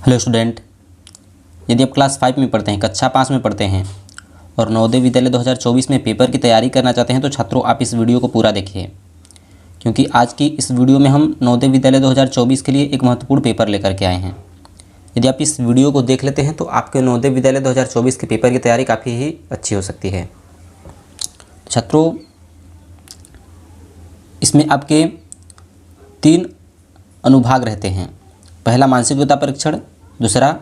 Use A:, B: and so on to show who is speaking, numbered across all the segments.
A: Hello student, यदि आप class 5 में पढ़ते हैं, कक्षा 5 में पढ़ते हैं और नवोदय विद्यालय 2024 में पेपर की तैयारी करना चाहते हैं तो छात्रों आप इस वीडियो को पूरा देखिए, क्योंकि आज की इस वीडियो में हम नवोदय विद्यालय 2024 के लिए एक महत्वपूर्ण पेपर लेकर के आए हैं। यदि आप इस वीडियो को देख लेते हैं तो आपके नवोदय विद्यालय 2024 के पेपर की तैयारी काफ़ी ही अच्छी हो सकती है। छात्रों, इसमें आपके 3 अनुभाग रहते हैं। पहला मानसिक योग्यता परीक्षण, दूसरा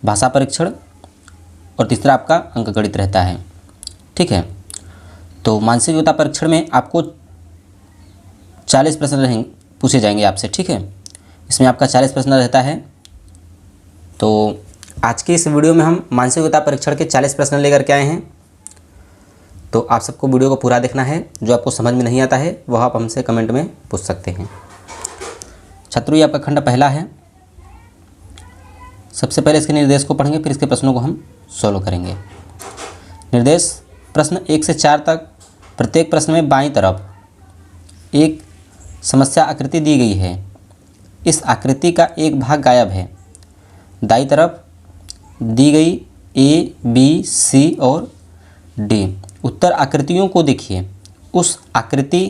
A: भाषा परीक्षण और तीसरा आपका अंकगणित रहता है। ठीक है, तो मानसिक योग्यता परीक्षण में आपको 40 प्रश्न पूछे जाएंगे आपसे। ठीक है, इसमें आपका 40 प्रश्न रहता है। तो आज के इस वीडियो में हम मानसिक योग्यता परीक्षण के 40 प्रश्न लेकर के आए हैं। तो आप सबको वीडियो को पूरा देखना है। जो आपको समझ में नहीं आता है वह आप हमसे कमेंट में पूछ सकते हैं। छात्रों, ये आपका खंड पहला है। सबसे पहले इसके निर्देश को पढ़ेंगे, फिर इसके प्रश्नों को हम सॉल्व करेंगे। निर्देश, प्रश्न 1 से 4 तक। प्रत्येक प्रश्न में बाईं तरफ एक समस्या आकृति दी गई है। इस आकृति का एक भाग गायब है। दाईं तरफ दी गई ए, बी, सी और डी उत्तर आकृतियों को देखिए। उस आकृति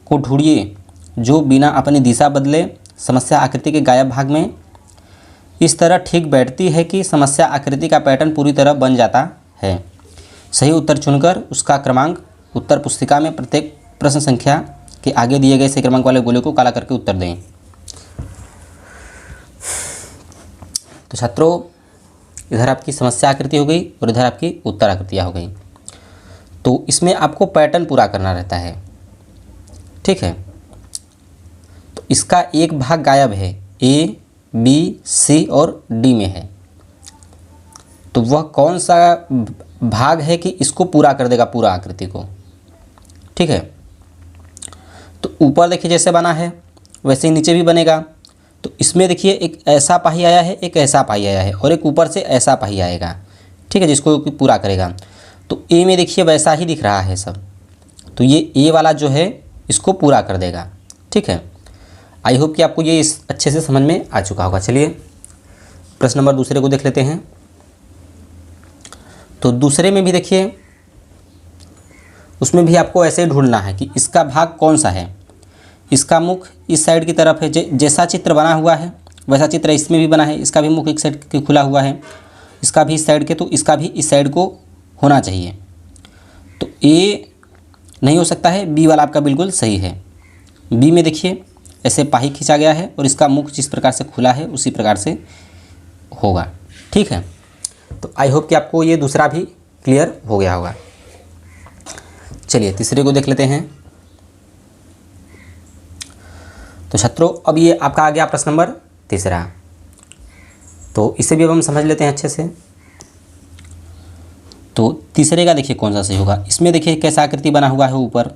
A: को ढूंढिए जो बिना अपनी दिशा बदले समस्या आकृति के गायब भाग में इस तरह ठीक बैठती है कि समस्या आकृति का पैटर्न पूरी तरह बन जाता है। सही उत्तर चुनकर उसका क्रमांक उत्तर पुस्तिका में प्रत्येक प्रश्न संख्या के आगे दिए गए सही क्रमांक वाले गोले को काला करके उत्तर दें। तो छात्रों, इधर आपकी समस्या आकृति हो गई और इधर आपकी उत्तर आकृतियाँ हो गई। तो इसमें आपको पैटर्न पूरा करना रहता है। ठीक है, तो इसका एक भाग गायब है, ए, बी, सी और डी में है। तो वह कौन सा भाग है कि इसको पूरा कर देगा पूरा आकृति को। ठीक है, तो ऊपर देखिए जैसे बना है वैसे ही नीचे भी बनेगा। तो इसमें देखिए एक ऐसा पाही आया है, एक ऐसा पाही आया है और एक ऊपर से ऐसा पाही आएगा। ठीक है, जिसको पूरा करेगा। तो ए में देखिए वैसा ही दिख रहा है सब। तो ये ए वाला जो है इसको पूरा कर देगा। ठीक है, आई होप कि आपको ये अच्छे से समझ में आ चुका होगा। चलिए प्रश्न नंबर दूसरे को देख लेते हैं। तो दूसरे में भी देखिए, उसमें भी आपको ऐसे ढूंढना है कि इसका भाग कौन सा है। इसका मुख इस साइड की तरफ है, जैसा चित्र बना हुआ है वैसा चित्र इसमें भी बना है। इसका भी मुख एक साइड के खुला हुआ है, इसका भी इस साइड के, तो इसका भी इस साइड को होना चाहिए। तो ए नहीं हो सकता है, बी वाला आपका बिल्कुल सही है। बी में देखिए ऐसे पाही खींचा गया है और इसका मुख जिस प्रकार से खुला है उसी प्रकार से होगा। ठीक है, तो आई होप कि आपको ये दूसरा भी क्लियर हो गया होगा। चलिए तीसरे को देख लेते हैं। तो छात्रों, अब ये आपका आ गया प्रश्न नंबर तीसरा। तो इसे भी अब हम समझ लेते हैं अच्छे से। तो तीसरे का देखिए कौन सा सही होगा। इसमें देखिए कैसा आकृति बना हुआ है ऊपर,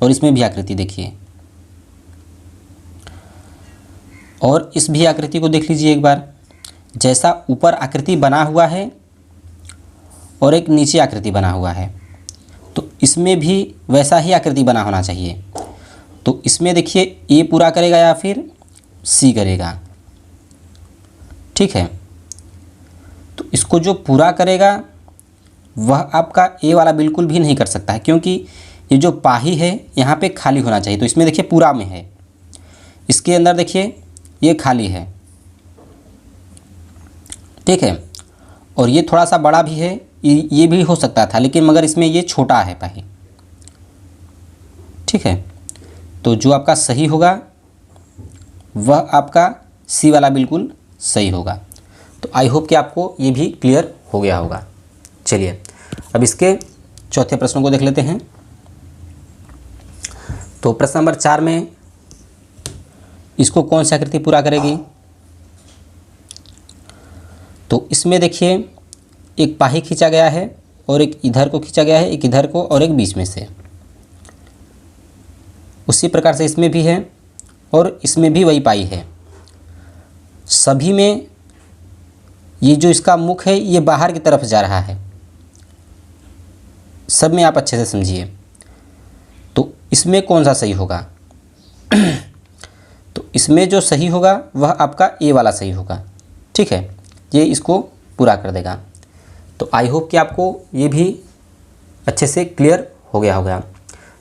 A: और इसमें भी आकृति देखिए, और इस भी आकृति को देख लीजिए एक बार। जैसा ऊपर आकृति बना हुआ है और एक नीचे आकृति बना हुआ है, तो इसमें भी वैसा ही आकृति बना होना चाहिए। तो इसमें देखिए ए पूरा करेगा या फिर सी करेगा। ठीक है, तो इसको जो पूरा करेगा वह आपका ए वाला बिल्कुल भी नहीं कर सकता है, क्योंकि ये जो पाही है यहाँ पे खाली होना चाहिए। तो इसमें देखिए पूरा में है, इसके अंदर देखिए ये खाली है। ठीक है, और ये थोड़ा सा बड़ा भी है, ये भी हो सकता था, लेकिन मगर इसमें ये छोटा है पाही। ठीक है, तो जो आपका सही होगा वह आपका सी वाला बिल्कुल सही होगा। तो आई होप कि आपको ये भी क्लियर हो गया होगा। चलिए अब इसके चौथे प्रश्न को देख लेते हैं। तो प्रश्न नंबर 4 में इसको कौन सी आकृति पूरा करेगी। तो इसमें देखिए एक पाही खींचा गया है और एक इधर को खींचा गया है, एक इधर को और एक बीच में से। उसी प्रकार से इसमें भी है और इसमें भी वही पाई है। सभी में ये जो इसका मुख है ये बाहर की तरफ जा रहा है। सब में आप अच्छे से समझिए। तो इसमें कौन सा सही होगा। तो इसमें जो सही होगा वह आपका ए वाला सही होगा, ठीक है। ये इसको पूरा कर देगा। तो आई होप कि आपको ये भी अच्छे से क्लियर हो गया होगा।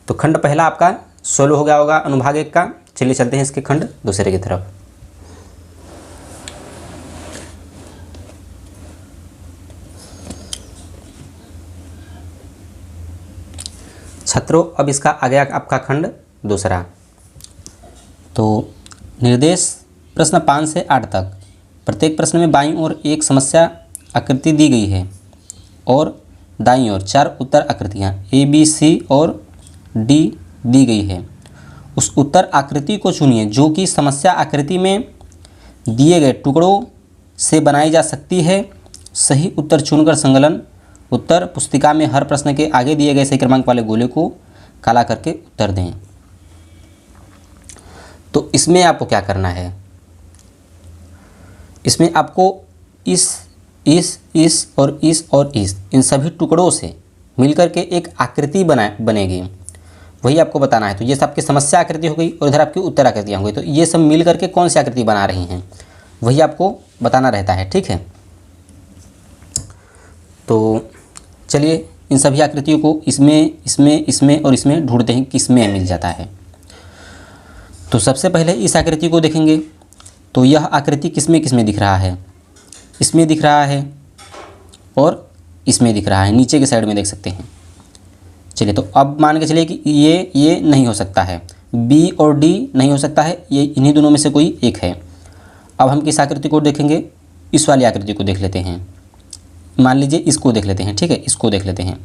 A: तो खंड पहला आपका सोल्व हो गया होगा अनुभाग 1 का। चलिए चलते हैं इसके खंड दूसरे की तरफ। छात्रों, अब इसका आ गया आपका खंड दूसरा। तो निर्देश प्रश्न 5 से 8 तक। प्रत्येक प्रश्न में बाईं ओर एक समस्या आकृति दी गई है और दाईं ओर 4 उत्तर आकृतियाँ ए, बी, सी और डी दी गई है। उस उत्तर आकृति को चुनिए जो कि समस्या आकृति में दिए गए टुकड़ों से बनाई जा सकती है। सही उत्तर चुनकर संकलन उत्तर पुस्तिका में हर प्रश्न के आगे दिए गए सही क्रमांक वाले गोले को काला करके उत्तर दें। तो इसमें आपको क्या करना है, इसमें आपको इस और इस इन सभी टुकड़ों से मिलकर के एक आकृति बनेगी, वही आपको बताना है। तो ये सब आपकी समस्या आकृति हो गई और इधर आपकी उत्तर आकृतियाँ हो गई। तो ये सब मिलकर के कौन सी आकृति बना रही हैं वही आपको बताना रहता है, ठीक है। तो चलिए इन सभी आकृतियों को इसमें और इसमें ढूंढते हैं किसमें मिल जाता है। तो सबसे पहले इस आकृति को देखेंगे। तो यह आकृति किसमें दिख रहा है, इसमें दिख रहा है और इसमें दिख रहा है, नीचे के साइड में देख सकते हैं। चलिए तो अब मान के चलिए कि ये नहीं हो सकता है, बी और डी नहीं हो सकता है, ये इन्हीं दोनों में से कोई एक है। अब हम किस आकृति को देखेंगे, इस वाली आकृति को देख लेते हैं। मान लीजिए इसको देख लेते हैं, ठीक है, इसको देख लेते हैं।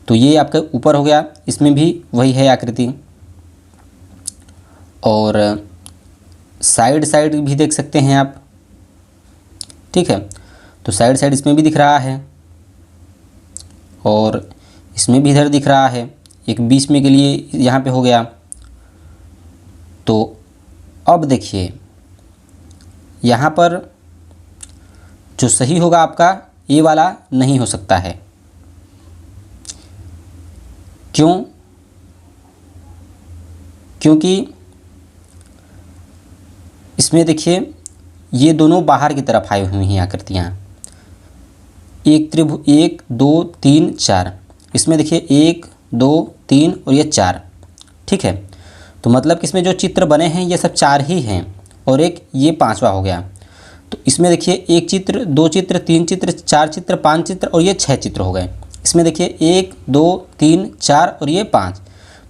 A: तो ये आपका ऊपर हो गया, इसमें भी वही है आकृति और साइड भी देख सकते हैं आप, ठीक है। तो साइड इसमें भी दिख रहा है और इसमें भी इधर दिख रहा है, एक बीच में के लिए यहाँ पे हो गया। तो अब देखिए यहाँ पर जो सही होगा आपका ये वाला नहीं हो सकता है। क्यों? क्योंकि इसमें देखिए ये दोनों बाहर की तरफ आई हुई हैं आकृतियाँ। एक त्रिभुज 1 2 3 4, इसमें देखिए 1 2 3 और ये 4, ठीक है। तो मतलब कि इसमें जो चित्र बने हैं ये सब 4 ही हैं और एक ये 5वां हो गया। तो इसमें देखिए 1 चित्र 2 चित्र 3 चित्र 4 चित्र 5 चित्र और ये 6 चित्र हो गए। इसमें देखिए 1 2 3 4 और ये 5।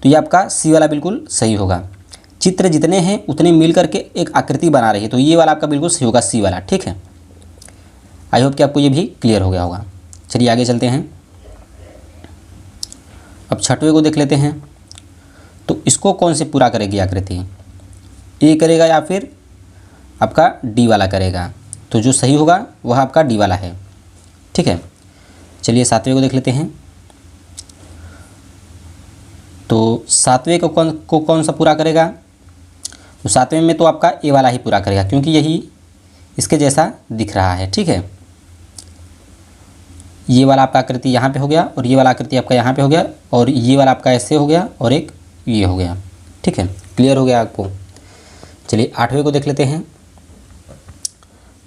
A: तो ये आपका सी वाला बिल्कुल सही होगा। चित्र जितने हैं उतने मिल करके एक आकृति बना रही है, तो ये वाला आपका बिल्कुल सही होगा, सी वाला, ठीक है। आई होप कि आपको ये भी क्लियर हो गया होगा। चलिए आगे चलते हैं। अब छठवें को देख लेते हैं। तो इसको कौन से पूरा करेगी आकृति, ए करेगा या फिर आपका डी वाला करेगा। तो जो सही होगा वह आपका डी वाला है, ठीक है। चलिए सातवें को देख लेते हैं। तो सातवें को कौन सा पूरा करेगा, तो सातवें में तो आपका ए वाला ही पूरा करेगा क्योंकि यही इसके जैसा दिख रहा है, ठीक है। ये वाला आपका आकृति यहाँ पे हो गया और ये वाला आकृति आपका यहाँ पे हो गया और ये वाला आपका ऐसे हो गया और एक ये हो गया, ठीक है। क्लियर हो गया आपको। चलिए आठवें को देख लेते हैं।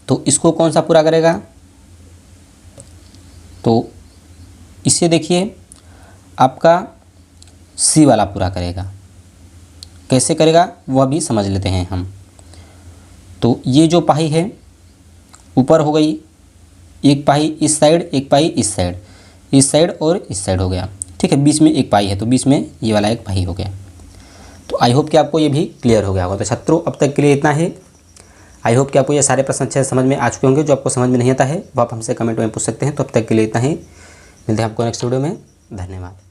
A: तो इसको कौन सा पूरा करेगा, तो इसे देखिए आपका सी वाला पूरा करेगा। कैसे करेगा वह भी समझ लेते हैं हम। तो ये जो पाई है ऊपर हो गई, एक पाई इस साइड एक पाई इस साइड और इस साइड हो गया, ठीक है। बीच में एक पाई है तो बीच में ये वाला एक पाई हो गया। तो आई होप कि आपको ये भी क्लियर हो गया होगा। तो छात्रों अब तक के लिए इतना ही। आई होप कि आपको ये सारे प्रश्न अच्छे से समझ में आ चुके होंगे। जो आपको समझ में नहीं आता है वो आप हमसे कमेंट में पूछ सकते हैं। तो अब तक के लिए इतना ही, मिलते हैं आपको नेक्स्ट वीडियो में। धन्यवाद।